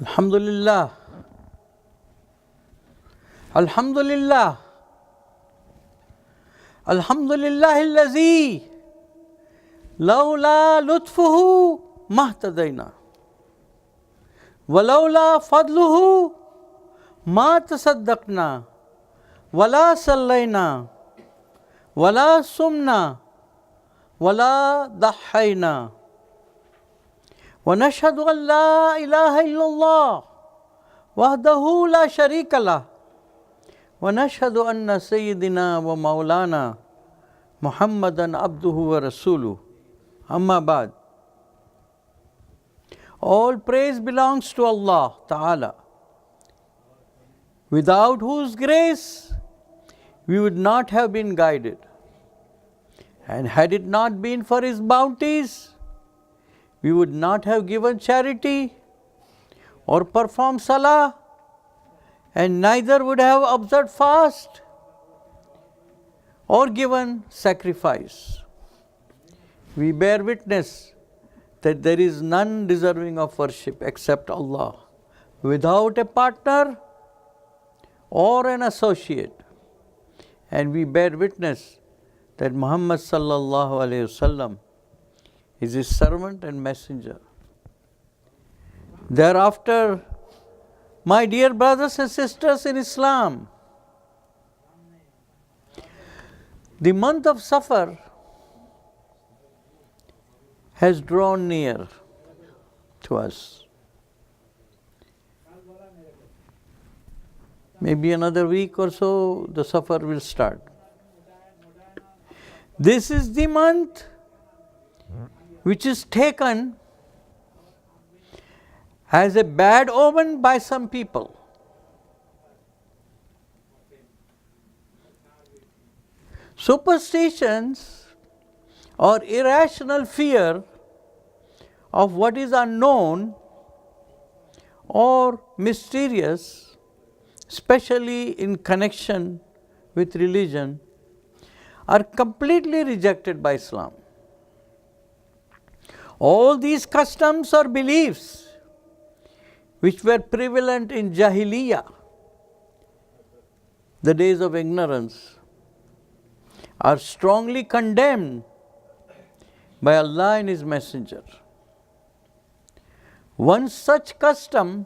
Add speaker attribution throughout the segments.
Speaker 1: Alhamdulillah. Alhamdulillah. Alhamdulillah allazi lawla lutfuhu mahtadayna wa lawla fadluhu ma tasaddaqna wala sallayna wala sumna wala dahayna wa nashhadu an la ilaha illallah wahdahu la sharika lah wa nashhadu anna sayyidina wa maulana Muhammadan abduhu wa rasuluh. Amma ba'd. All praise belongs to Allah Ta'ala, without whose grace we would not have been guided. And had it not been for His bounties, we would not have given charity or performed salah, and neither would have observed fast or given sacrifice. We bear witness that there is none deserving of worship except Allah, without a partner or an associate. And we bear witness that Muhammad sallallahu alayhi wasallam is His servant and messenger. Thereafter, my dear brothers and sisters in Islam, the month of Safar has drawn near to us. Maybe another week or so, the Safar will start. This is the month which is taken as a bad omen by some people. Superstitions or irrational fear of what is unknown or mysterious, especially in connection with religion, are completely rejected by Islam. All these customs or beliefs which were prevalent in Jahiliyyah, the days of ignorance, are strongly condemned by Allah and His Messenger. One such custom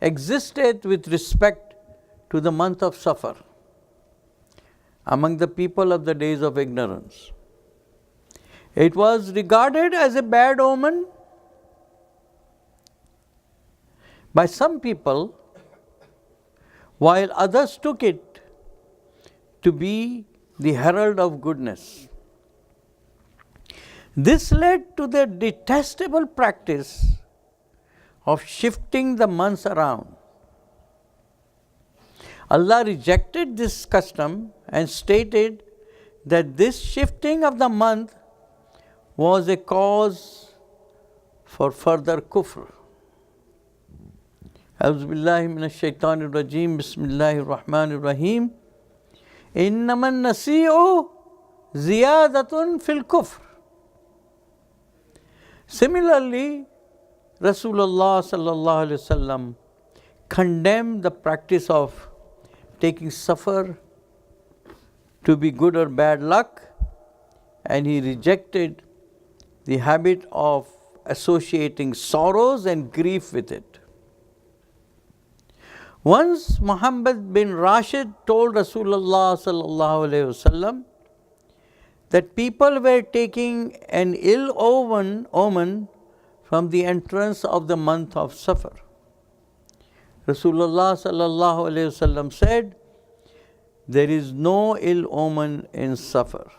Speaker 1: existed with respect to the month of Safar among the people of the days of ignorance. It was regarded as a bad omen by some people, while others took it to be the herald of goodness. This led to the detestable practice of shifting the months around. Allah rejected this custom and stated that this shifting of the month was a cause for further kufr. A'udhu billahi minash shaitanir rajim. Bismillahir rahmanir rahim. Innaman nasi'u ziyadatun fil kufr. Similarly, Rasulullah sallallahu alaihi wasallam condemned the practice of taking Safar to be good or bad luck, and He rejected the habit of associating sorrows and grief with it. Once Muhammad bin Rashid told Rasulullah sallallahu alaihi wasallam that people were taking an ill omen from the entrance of the month of Safar. Rasulullah sallallahu alaihi wasallam said, "There is no ill omen in Safar."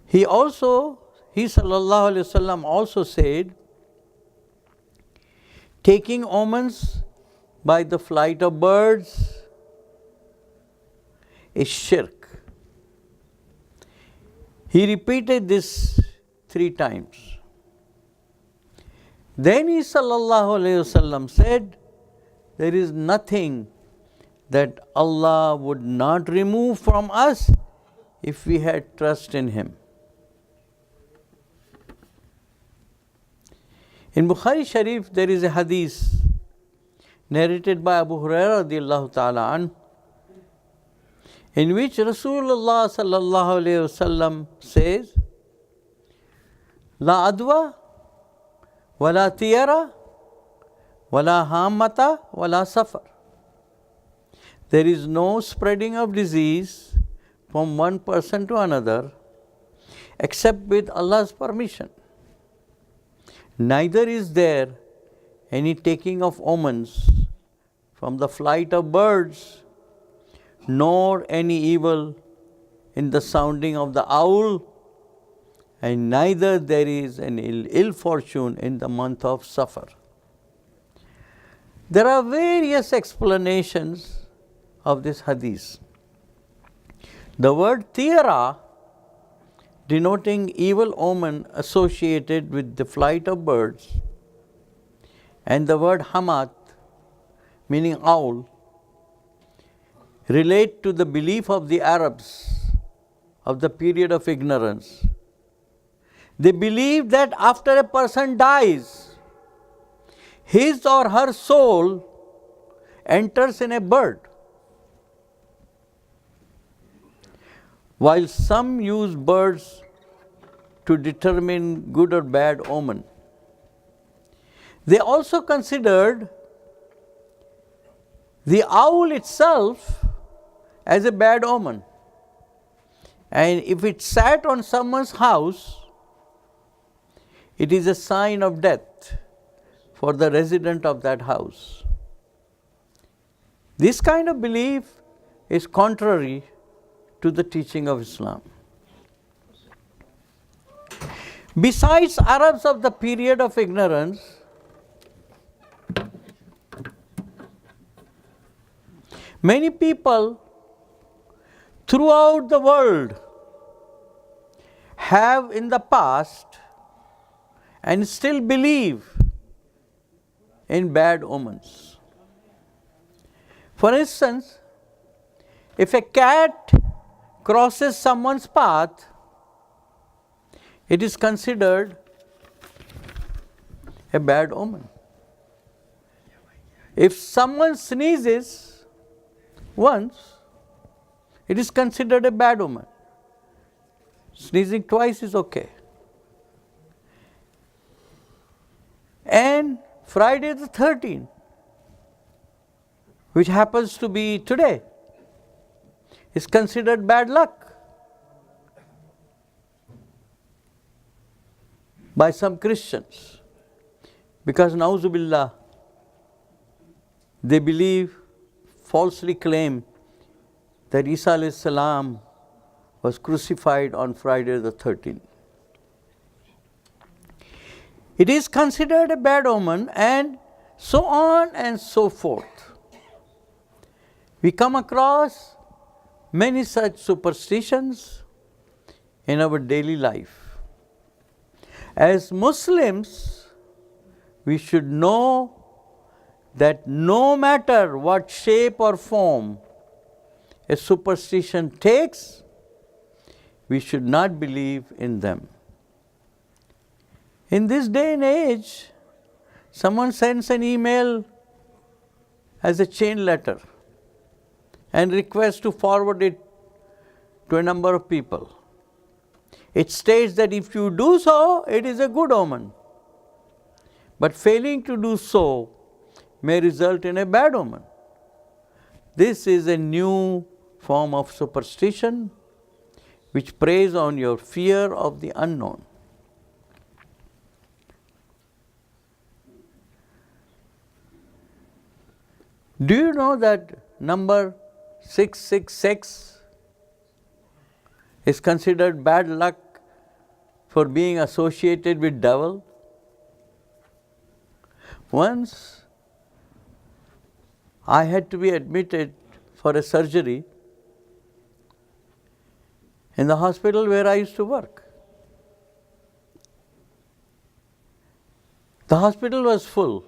Speaker 1: He sallallahu alaihi wasallam also said, taking omens by the flight of birds is shirk. He repeated this 3 times. Then he sallallahu alaihi wasallam said, there is nothing that Allah would not remove from us if we had trust in Him. In Bukhari Sharif, there is a hadith narrated by Abu Hurairah radiallahu ta'ala an, in which Rasulullah sallallahu alayhi wasallam says, La adwa, wala tiyara, wala hammata, wala safar. There is no spreading of disease from one person to another except with Allah's permission. Neither is there any taking of omens from the flight of birds, nor any evil in the sounding of the owl, and neither there is an ill fortune in the month of Safar. There are various explanations of this hadith. The word tiyara, denoting evil omen associated with the flight of birds, and the word hamat, meaning owl, relate to the belief of the Arabs of the period of ignorance. They believe that after a person dies, his or her soul enters in a bird. While some use birds to determine good or bad omen, they also considered the owl itself as a bad omen. And if it sat on someone's house, it is a sign of death for the resident of that house. This kind of belief is contrary to the teaching of Islam. Besides Arabs of the period of ignorance, many people throughout the world have in the past and still believe in bad omens. For instance, if a cat crosses someone's path, it is considered a bad omen. If someone sneezes once, it is considered a bad omen. Sneezing twice is okay. And Friday the 13th, which happens to be today, is considered bad luck by some Christians, because na'uzu billah, they believe, falsely claim that Isa alayhi salam was crucified on Friday the 13th. It is considered a bad omen, and so on and so forth. We come across many such superstitions in our daily life. As Muslims, we should know that no matter what shape or form a superstition takes, we should not believe in them. In this day and age, someone sends an email as a chain letter and requests to forward it to a number of people. It states that if you do so, it is a good omen. But failing to do so may result in a bad omen. This is a new form of superstition which preys on your fear of the unknown. Do you know that number 666 is considered bad luck for being associated with devil? Once I had to be admitted for a surgery in the hospital where I used to work. The hospital was full,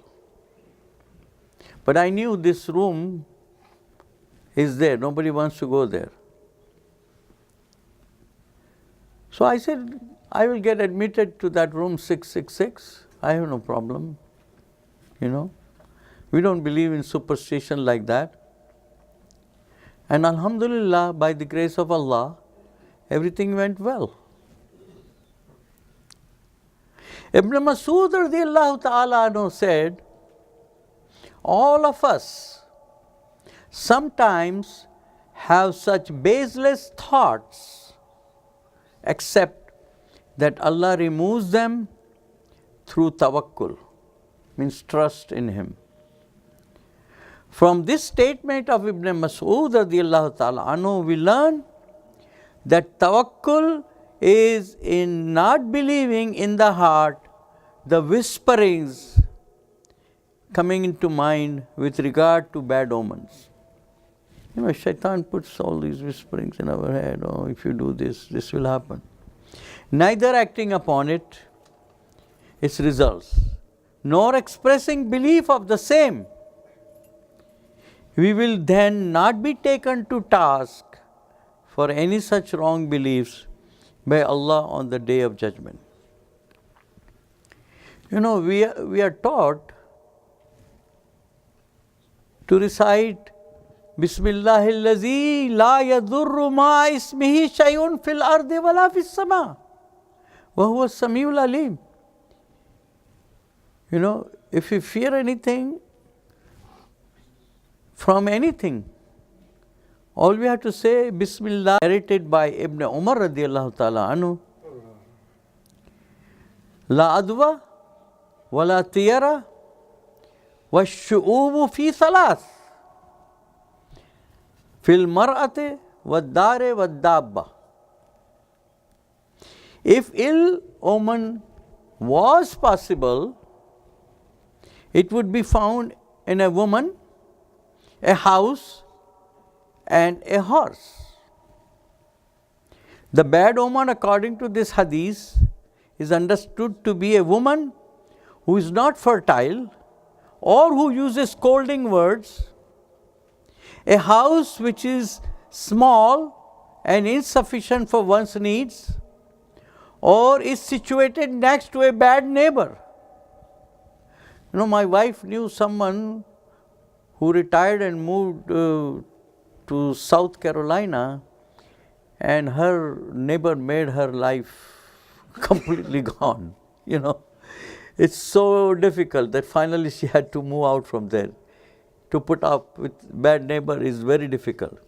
Speaker 1: but I knew this room is there, nobody wants to go there. So I said, I will get admitted to that room 666. I have no problem. You know, we don't believe in superstition like that. And alhamdulillah, by the grace of Allah, everything went well. Ibn Masud radiallahu ta'ala anhu said, all of us sometimes have such baseless thoughts, except that Allah removes them through tawakkul, means trust in Him. From this statement of Ibn Masud radiallahu ta'ala anhu, we learn that tawakkul is in not believing in the heart the whisperings coming into mind with regard to bad omens. You know, shaitan puts all these whisperings in our head. Oh, if you do this, this will happen. Neither acting upon it, its results, nor expressing belief of the same, we will then not be taken to task for any such wrong beliefs by Allah on the Day of Judgment. You know, we are taught to recite Bismillahillazi la yadurru ma ismihi shay'un fil ardi wala fis sama wa huwa as-sami'ul alim. You know, if you fear anything from anything, all we have to say Bismillah, narrated by Ibn Umar radiallahu ta'ala anhu. La adwa wa la tiyara wa shu'ubu fi thalath fil mar'ate wa dare wa dabba. If ill omen was possible, it would be found in a woman, a house, and a horse. The bad omen, according to this hadith, is understood to be a woman who is not fertile or who uses scolding words, a house which is small and insufficient for one's needs, or is situated next to a bad neighbor. You know, my wife knew someone who retired and moved to South Carolina, and her neighbor made her life completely gone. You know, it's so difficult that finally she had to move out from there. To put up with bad neighbor is very difficult.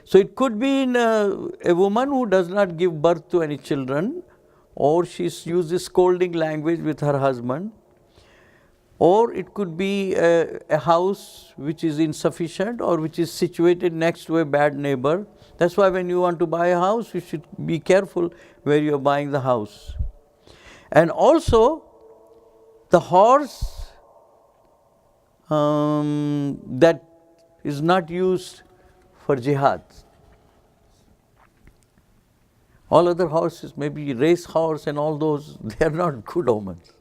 Speaker 1: So it could be in a woman who does not give birth to any children, or she uses scolding language with her husband, or it could be a house which is insufficient or which is situated next to a bad neighbor. That's why when you want to buy a house, you should be careful where you are buying the house. And also, the horse that is not used for jihad. All other horses, maybe race horse and all those, they are not good omens.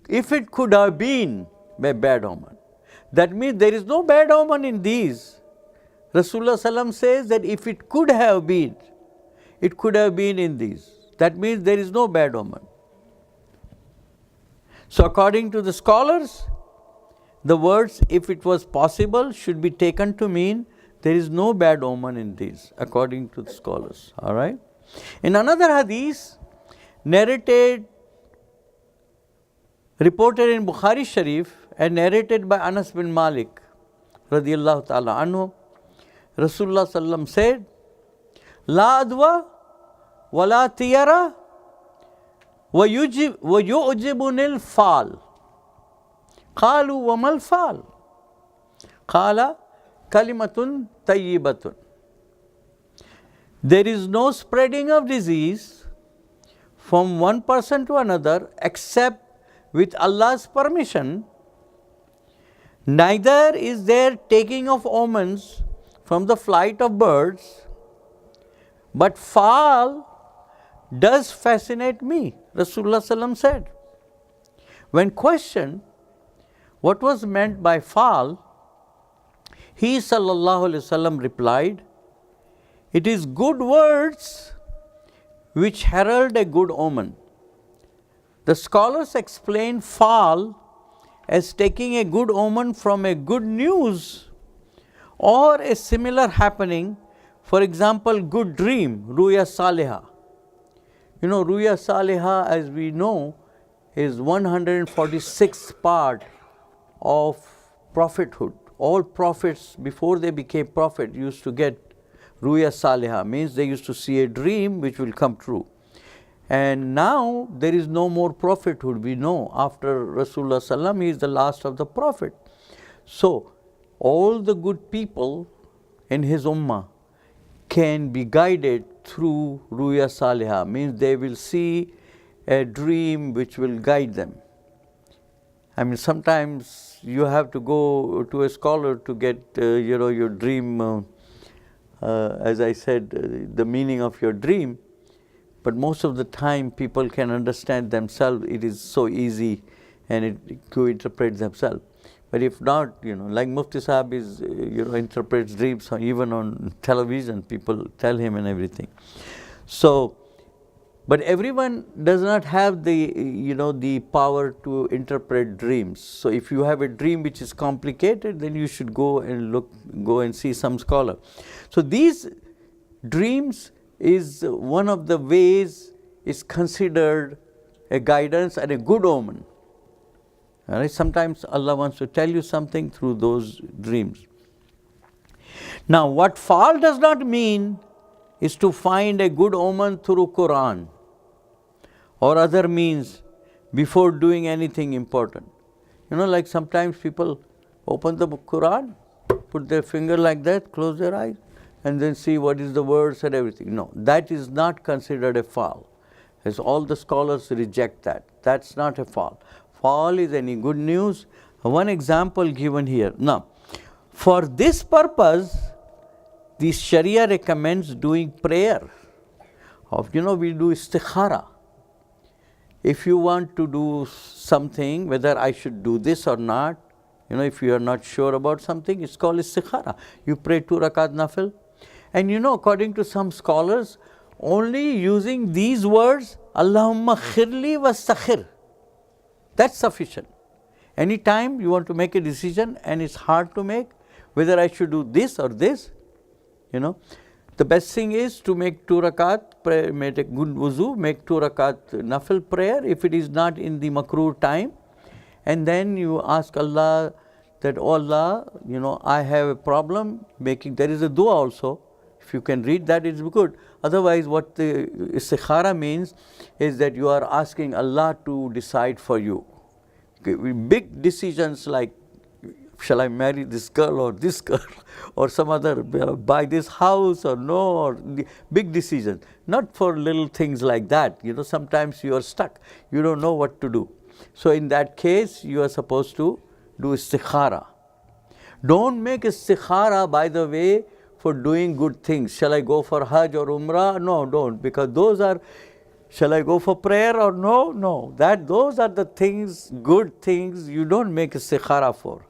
Speaker 1: If it could have been a bad omen, that means there is no bad omen in these. Rasulullah Sallam says that if it could have been in these. That means there is no bad omen. So according to the scholars, the words "if it was possible" should be taken to mean there is no bad omen in these, according to the scholars. All right. In another hadith, reported in Bukhari Sharif and narrated by Anas bin Malik radiyallahu ta'ala anhu, Rasulullah Sallam said, La adwa wa la tiyara wa yu'jibunil fal. Qalu wa mal fal? Qala kalimatun tayyibatun. There is no spreading of disease from one person to another except with Allah's permission. Neither is there taking of omens from the flight of birds, but fal does fascinate me, Rasulullah Sallam said. When questioned what was meant by fal, he Sallallahu Alaihi Wasallam replied, it is good words which herald a good omen. The scholars explain fall as taking a good omen from a good news or a similar happening. For example, good dream, Ruya Saliha. You know, Ruya Saliha, as we know, is 146th part of prophethood. All prophets, before they became prophet, used to get Ruya Saliha, means they used to see a dream which will come true. And now there is no more prophethood. We know after Rasulullah Sallam, he is the last of the prophet. So all the good people in his ummah can be guided through Ruya Saliha, means they will see a dream which will guide them. I mean, sometimes you have to go to a scholar to get your dream, as I said, the meaning of your dream. But most of the time people can understand themselves. It is so easy and it to interpret themselves. But if not, like Mufti Sahib is, interprets dreams even on television, people tell him and everything. So, but everyone does not have the, the power to interpret dreams. So if you have a dream which is complicated, then you should go and see some scholar. So these dreams is one of the ways is considered a guidance and a good omen. All right? Sometimes Allah wants to tell you something through those dreams. Now, what fall does not mean is to find a good omen through Quran or other means before doing anything important. Like sometimes people open the Quran, put their finger like that, close their eyes, and then see what is the words and everything. No, that is not considered a fall. As all the scholars reject that. That's not a fall. Fall is any good news. One example given here. Now, for this purpose, the Sharia recommends doing prayer. We do istikhara. If you want to do something, whether I should do this or not, if you are not sure about something, it's called istikhara. You pray 2 rakat nafil. And according to some scholars, only using these words, Allahumma khirli wa sakhir, that's sufficient. Anytime you want to make a decision and it's hard to make, whether I should do this or this, the best thing is to make 2 rakat, make a good wuzu, make 2 rakat nafil prayer if it is not in the makruh time. And then you ask Allah that, oh Allah, I have a problem making, there is a dua also. If you can read that, it's good. Otherwise, what the istikhara means is that you are asking Allah to decide for you. Big decisions like, shall I marry this girl or this girl or some other, buy this house or no, or big decisions. Not for little things like that. Sometimes you are stuck. You don't know what to do. So in that case, you are supposed to do istikhara. Don't make istikhara, by the way, for doing good things. Shall I go for Hajj or Umrah? No, don't, because those are, shall I go for prayer or no? No, those are the things, good things you don't make istikhara for.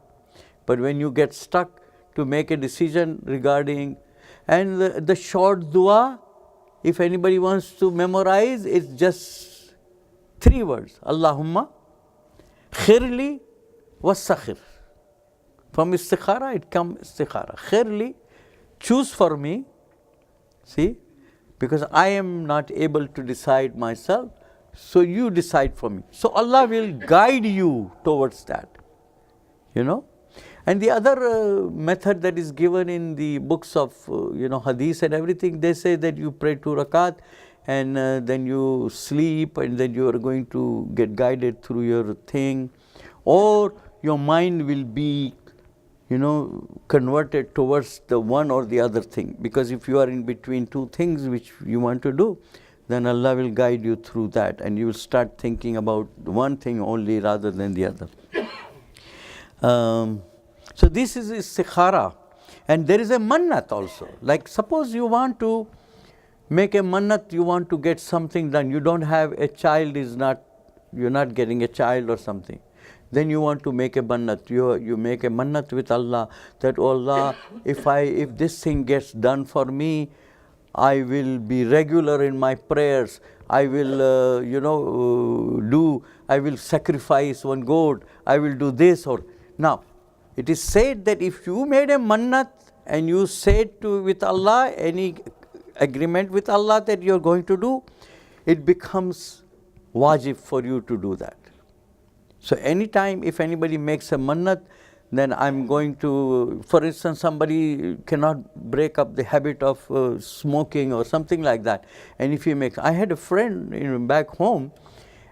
Speaker 1: But when you get stuck to make a decision regarding, and the short dua, if anybody wants to memorize, it's just 3 words. Allahumma khirli wa sakhir. From istikhara, it comes istikhara. Khirli, choose for me, see, because I am not able to decide myself, so you decide for me. So Allah will guide you towards that, And the other method that is given in the books of, hadith and everything, they say that you pray 2 rakat and then you sleep and then you are going to get guided through your thing, or your mind will be converted towards the one or the other thing. Because if you are in between 2 things which you want to do, then Allah will guide you through that and you will start thinking about one thing only rather than the other. So this is istikhara. And there is a mannat also. Like suppose you want to make a mannat, you want to get something done. You don't have a child, you're not getting a child or something. Then you want to make a mannat. You make a mannat with Allah that, oh Allah, if this thing gets done for me, I will be regular in my prayers. I will, I will sacrifice one goat, I will do this. Or now, it is said that if you made a mannat and you said with Allah, any agreement with Allah that you are going to do, it becomes wajib for you to do that. So anytime if anybody makes a mannat, then I'm going to, for instance, somebody cannot break up the habit of smoking or something like that. And if he makes, I had a friend back home,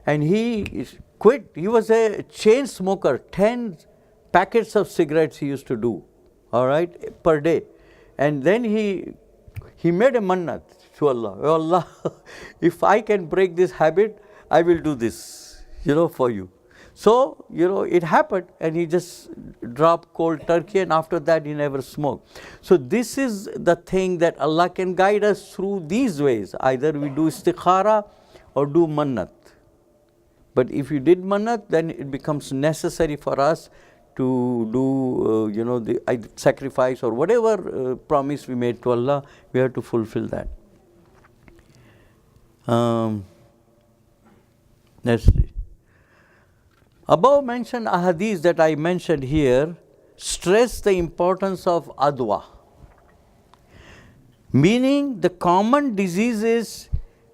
Speaker 1: and he quit. He was a chain smoker, 10 packets of cigarettes he used to do, all right, per day. And then he made a mannat to Allah. Oh Allah, if I can break this habit, I will do this, for you. So, it happened, and he just dropped cold turkey, and after that he never smoked. So this is the thing that Allah can guide us through these ways. Either we do istikhara or do mannat. But if you did mannat, then it becomes necessary for us to do, the sacrifice or whatever promise we made to Allah, we have to fulfill that. Let's see. Above mentioned ahadith that I mentioned here stress the importance of adwa, meaning the common diseases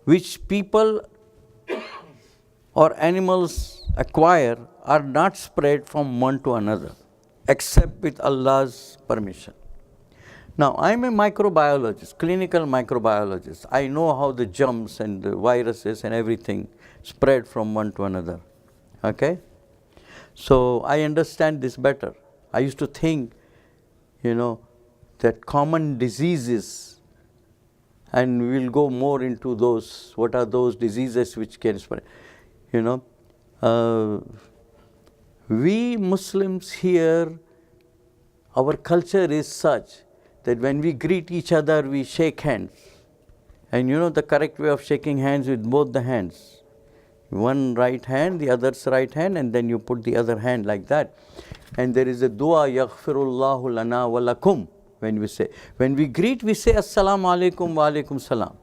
Speaker 1: which people or animals acquire are not spread from one to another except with Allah's permission. Now, I am a microbiologist, clinical microbiologist. I know how the germs and the viruses and everything spread from one to another. Okay? So I understand this better. I used to think, that common diseases, and we will go more into those, what are those diseases which can spread. We Muslims here, our culture is such that when we greet each other, we shake hands. And the correct way of shaking hands with both the hands. One right hand, the other's right hand, and then you put the other hand like that. And there is a dua, yaghfirullahu lana wa lakum, when we say. When we greet, we say assalamu alaikum wa alaikum salam.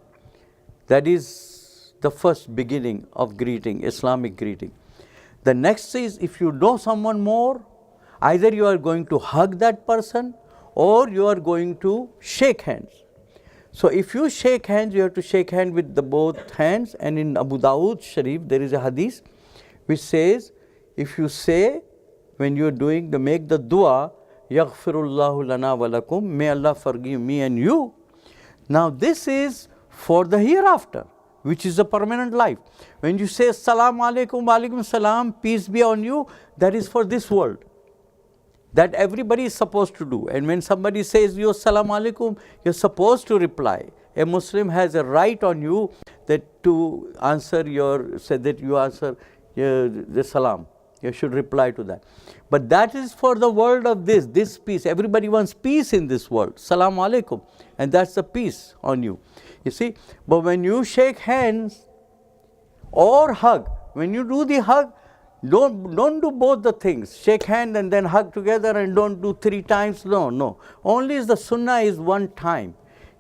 Speaker 1: That is the first beginning of greeting, Islamic greeting. The next is, if you know someone more, either you are going to hug that person or you are going to shake hands. So if you shake hands, you have to shake hands with the both hands. And in Abu Dawud Sharif, there is a hadith which says, if you say, when you are doing make the dua, yaghfirullahu lana wa lakum, may Allah forgive me and you. Now this is for the hereafter, which is a permanent life. When you say assalamu alaikum wa alaikum salam, peace be on you, that is for this world. That everybody is supposed to do. And when somebody says you assalamu alaikum, you're supposed to reply. A Muslim has a right on you that to answer that you answer the salam. You should reply to that. But that is for the world of this peace. Everybody wants peace in this world. Salaam alaikum. And that's the peace on you. You see? But when you shake hands or hug, when you do the hug, don't do both the things. Shake hand and then hug together, and don't do 3 times. No. Only the sunnah is 1 time.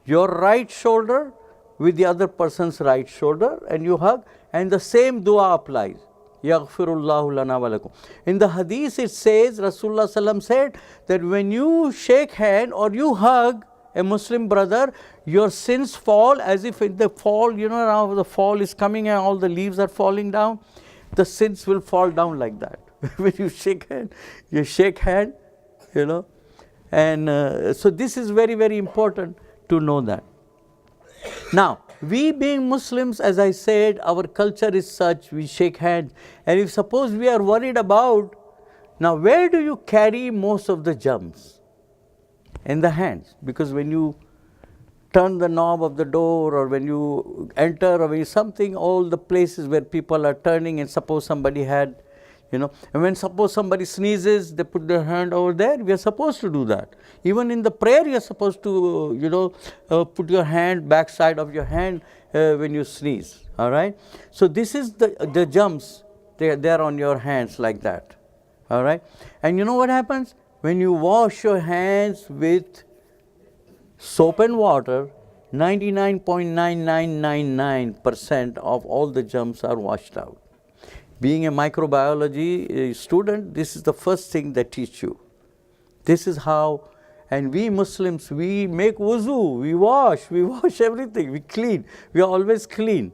Speaker 1: Your right shoulder with the other person's right shoulder, and you hug, and the same dua applies. Yaghfirullahu lana wa lakum. In the hadith it says, Rasulullah sallam said that when you shake hand or you hug a Muslim brother, your sins fall as if in the fall, now the fall is coming and all the leaves are falling down. The sins will fall down like that. When you shake hand, And so this is very, very important to know that. Now, we being Muslims, as I said, our culture is such, we shake hands. And if suppose we are worried about, now where do you carry most of the germs? In the hands. Because when you turn the knob of the door, or when you enter, or when something, all the places where people are turning, and suppose somebody had, and when suppose somebody sneezes, they put their hand over there, we are supposed to do that. Even in the prayer, you are supposed to, put your hand, backside of your hand, when you sneeze, all right? So this is the germs, they are on your hands like that, all right? And you know what happens? When you wash your hands with soap and water, 99.9999% of all the germs are washed out. Being a microbiology student, this is the first thing they teach you. This is how, and we Muslims, we make wuzu, we wash everything, we clean, we are always clean.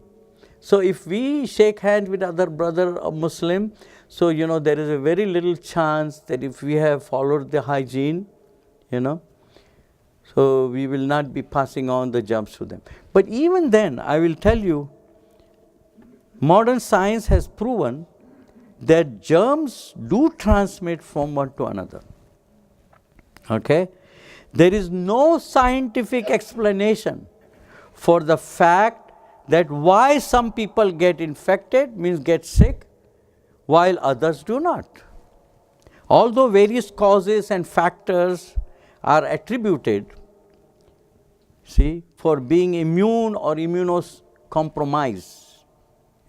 Speaker 1: So if we shake hands with other brother or Muslim, so there is a very little chance that if we have followed the hygiene, so we will not be passing on the germs to them. But even then, I will tell you, modern science has proven that germs do transmit from one to another. Okay? There is no scientific explanation for the fact that why some people get infected, means get sick, while others do not. Although various causes and factors are attributed, for being immune or immunocompromised.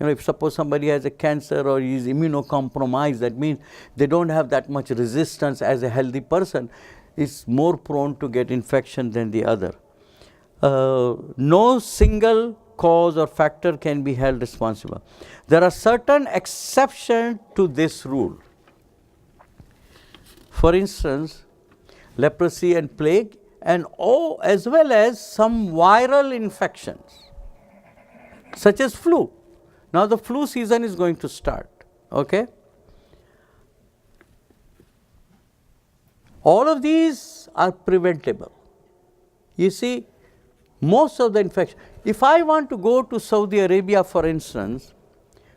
Speaker 1: If suppose somebody has a cancer or is immunocompromised, that means they don't have that much resistance as a healthy person, is more prone to get infection than the other. No single cause or factor can be held responsible. There are certain exceptions to this rule. For instance, leprosy and plague, and as well as some viral infections, such as flu. Now the flu season is going to start, okay? All of these are preventable. You see, most of the infection, if I want to go to Saudi Arabia, for instance,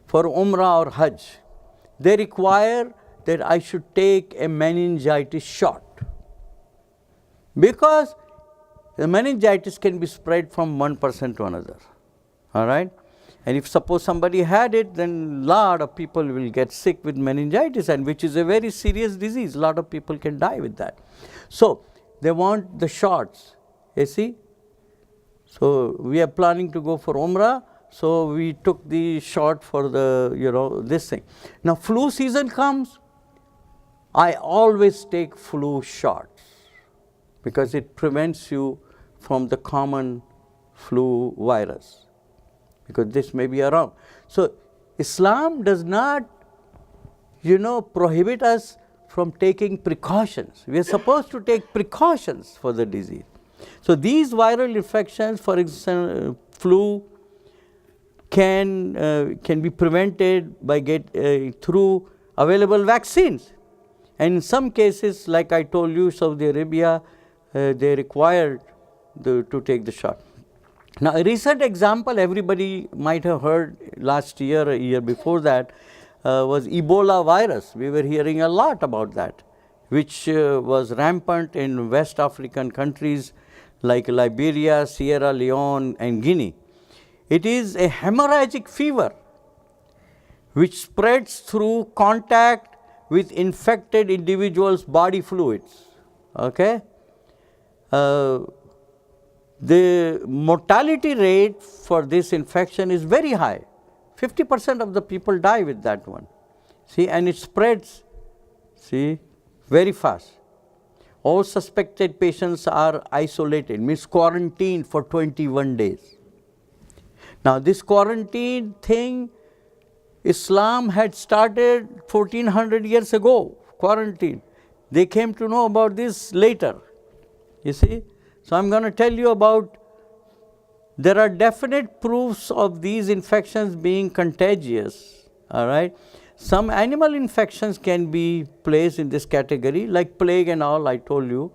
Speaker 1: for Umrah or Hajj, they require that I should take a meningitis shot, because the meningitis can be spread from one person to another, all right? And if suppose somebody had it, then a lot of people will get sick with meningitis, and which is a very serious disease. A lot of people can die with that. So they want the shots, you see. So we are planning to go for Umrah, so we took the shot for the, this thing. Now flu season comes, I always take flu shots, because it prevents you from the common flu virus, because this may be around. So Islam does not, prohibit us from taking precautions. We are supposed to take precautions for the disease. So these viral infections, for example, flu, can be prevented by through available vaccines. And in some cases, like I told you, Saudi Arabia, they required to take the shot. Now, a recent example everybody might have heard last year, a year before that, was Ebola virus. We were hearing a lot about that, which was rampant in West African countries like Liberia, Sierra Leone, and Guinea. It is a hemorrhagic fever which spreads through contact with infected individuals' body fluids. Okay? The mortality rate for this infection is very high. 50% of the people die with that one. See, and it spreads, very fast. All suspected patients are isolated, means quarantined for 21 days. Now this quarantine thing, Islam had started 1400 years ago, quarantine. They came to know about this later, you see. So I'm going to tell you about, there are definite proofs of these infections being contagious, all right. Some animal infections can be placed in this category, like plague and all, I told you,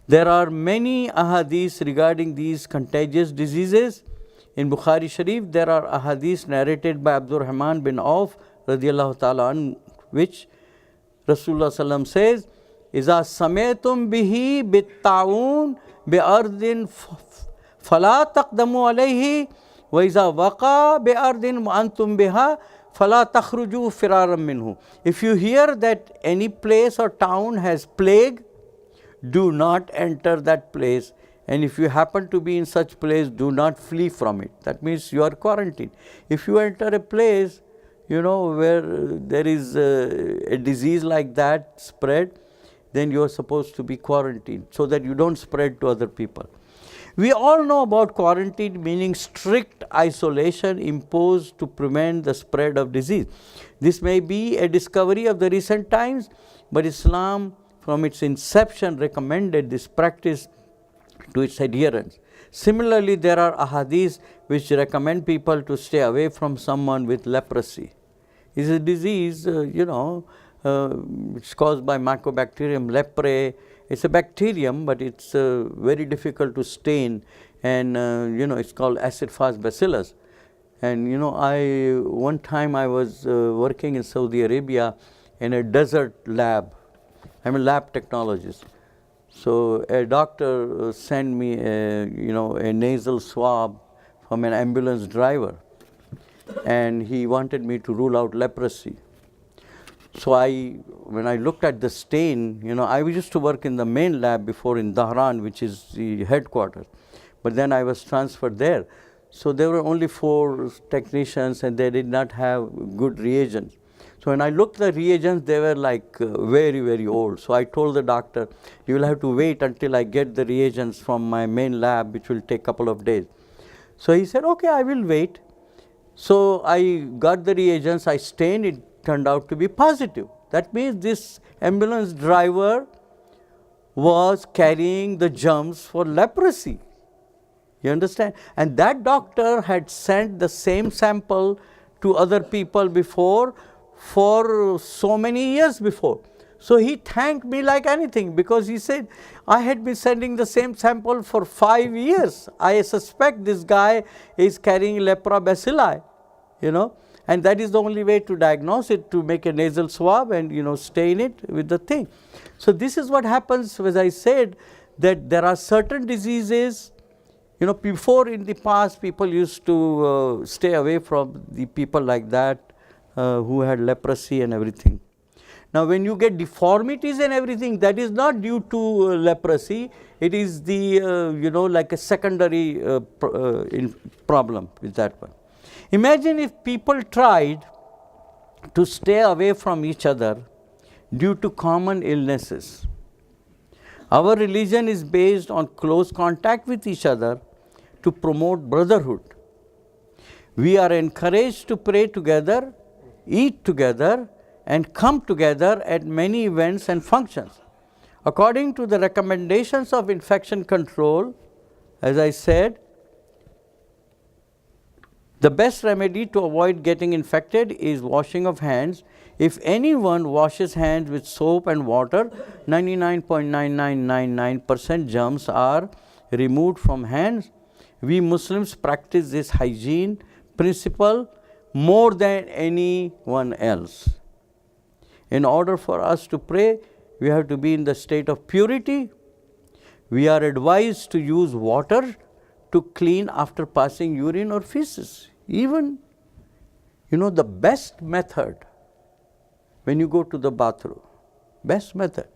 Speaker 1: There are many ahadith regarding these contagious diseases. In Bukhari Sharif, there are ahadith narrated by Abdurrahman bin Auf, radiallahu ta'ala an, which Rasulullah sallam says, إِذَا سَمِعْتُمْ بِهِ بِالطَّاعُونَ بِأَرْضٍ فَلَا تَقْدَمُوا عَلَيْهِ وَإِذَا وَقَى بِأَرْضٍ وَأَنْتُمْ بِهَا فَلَا تَخْرُجُوا فِرَارًا مِنْهُ. If you hear that any place or town has plague, do not enter that place. And if you happen to be in such place, do not flee from it. That means you are quarantined. If you enter a place, where there is a disease like that spread, then you are supposed to be quarantined so that you don't spread to other people. We all know about quarantine, meaning strict isolation imposed to prevent the spread of disease. This may be a discovery of the recent times, but Islam from its inception recommended this practice to its adherents. Similarly, there are ahadith which recommend people to stay away from someone with leprosy. It's a disease, it's caused by Mycobacterium leprae. It's a bacterium, but it's very difficult to stain, and it's called acid-fast bacillus. And one time I was working in Saudi Arabia in a desert lab. I'm a lab technologist. So a doctor sent me a nasal swab from an ambulance driver, and he wanted me to rule out leprosy. So when I looked at the stain, I used to work in the main lab before in Dhahran, which is the headquarters. But then I was transferred there. So there were only 4 technicians, and they did not have good reagents. So when I looked at the reagents, they were like very, very old. So I told the doctor, you will have to wait until I get the reagents from my main lab, which will take a couple of days. So he said, okay, I will wait. So I got the reagents, I stained it. Turned out to be positive. That means this ambulance driver was carrying the germs for leprosy. You understand? And that doctor had sent the same sample to other people before for so many years before. So he thanked me like anything, because he said, I had been sending the same sample for 5 years. I suspect this guy is carrying lepra bacilli, And that is the only way to diagnose it, to make a nasal swab and stain it with the thing. So this is what happens, as I said, that there are certain diseases, before in the past people used to stay away from the people like that who had leprosy and everything. Now when you get deformities and everything, that is not due to leprosy, it is the like a secondary problem with that one. Imagine if people tried to stay away from each other due to common illnesses. Our religion is based on close contact with each other to promote brotherhood. We are encouraged to pray together, eat together, and come together at many events and functions. According to the recommendations of infection control, as I said, the best remedy to avoid getting infected is washing of hands. If anyone washes hands with soap and water, 99.9999% germs are removed from hands. We Muslims practice this hygiene principle more than anyone else. In order for us to pray, we have to be in the state of purity. We are advised to use water to clean after passing urine or feces. Even, the best method when you go to the bathroom, best method.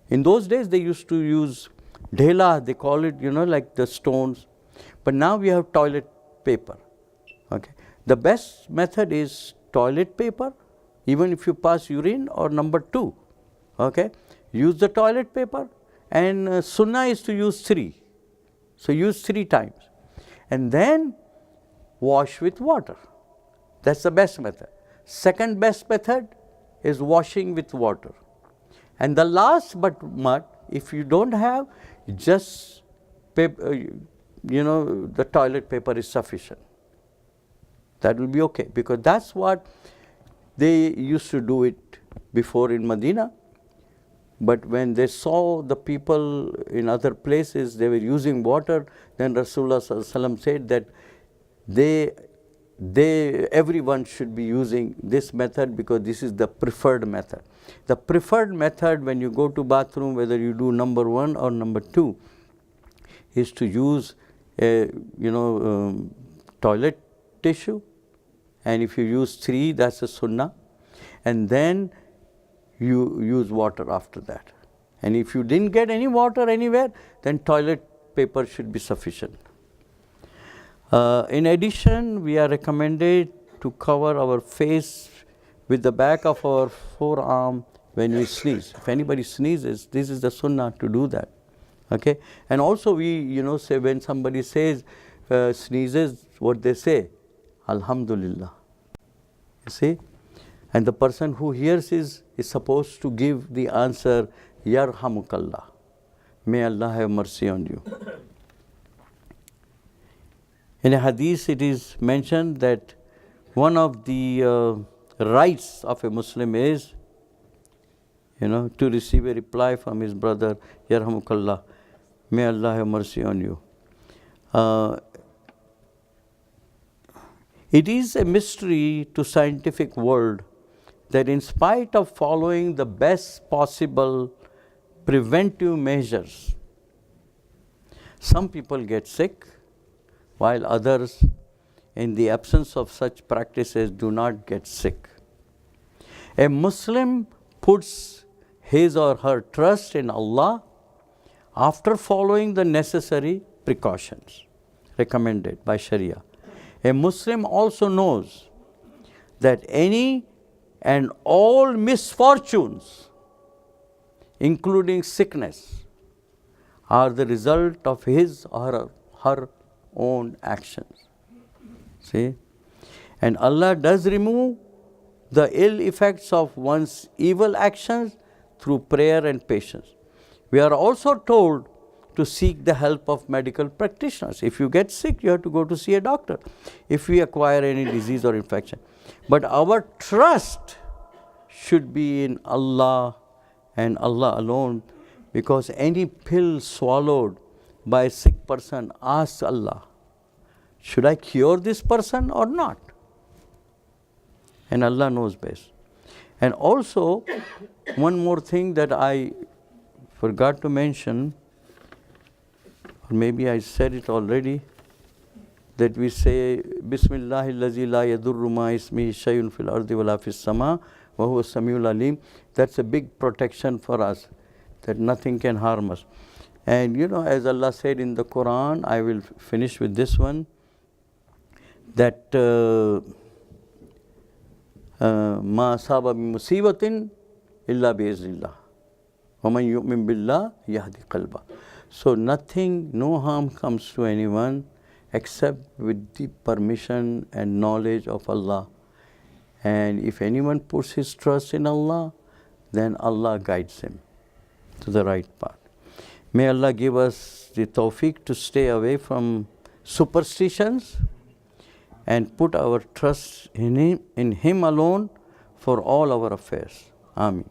Speaker 1: In those days they used to use dhela, they call it, like the stones. But now we have toilet paper. Okay. The best method is toilet paper, even if you pass urine, or number 2. Okay. Use the toilet paper, and sunnah is to use 3. So use 3 times. And then wash with water. That's the best method. Second best method is washing with water. And the last but mud, if you don't have, just paper, the toilet paper is sufficient. That will be okay, because that's what they used to do it before in Medina. But when they saw the people in other places, they were using water, then Rasulullah said that everyone should be using this method, because this is the preferred method. The preferred method when you go to bathroom, whether you do number 1 or number 2, is to use toilet tissue, and if you use 3, that's a sunnah, and then you use water after that. And if you didn't get any water anywhere, then toilet paper should be sufficient. In addition, we are recommended to cover our face with the back of our forearm when we sneeze. If anybody sneezes, this is the sunnah to do that. Okay, and also we say when somebody says sneezes, what they say, Alhamdulillah. You see, and the person who hears is supposed to give the answer, Yarhamukallah. May Allah have mercy on you. In a hadith it is mentioned that one of the rights of a Muslim is, to receive a reply from his brother, Yarhamukallah, may Allah have mercy on you. It is a mystery to scientific world that in spite of following the best possible preventive measures, some people get sick, while others, in the absence of such practices, do not get sick. A Muslim puts his or her trust in Allah after following the necessary precautions recommended by Sharia. A Muslim also knows that any and all misfortunes, including sickness, are the result of his or her own actions. See? And Allah does remove the ill effects of one's evil actions through prayer and patience. We are also told to seek the help of medical practitioners. If you get sick, you have to go to see a doctor if we acquire any disease or infection. But our trust should be in Allah and Allah alone, because any pill swallowed by a sick person asks Allah, should I cure this person or not? And Allah knows best. And also, one more thing that I forgot to mention, or maybe I said it already, that we say, Bismillahillazi la yadurru ma ismihi shay'un fil ardi wala fis sama wa huwa samiul alim. That's a big protection for us, that nothing can harm us. And as Allah said in the Quran, I will finish with this one, that ma asaba min musibatin illa bi iznillah wa man yu'min billah yahdi qalba. So nothing, no harm comes to anyone except with the permission and knowledge of Allah. And if anyone puts his trust in Allah, then Allah guides him to the right path. May Allah give us the tawfiq to stay away from superstitions and put our trust in Him alone for all our affairs. Ameen.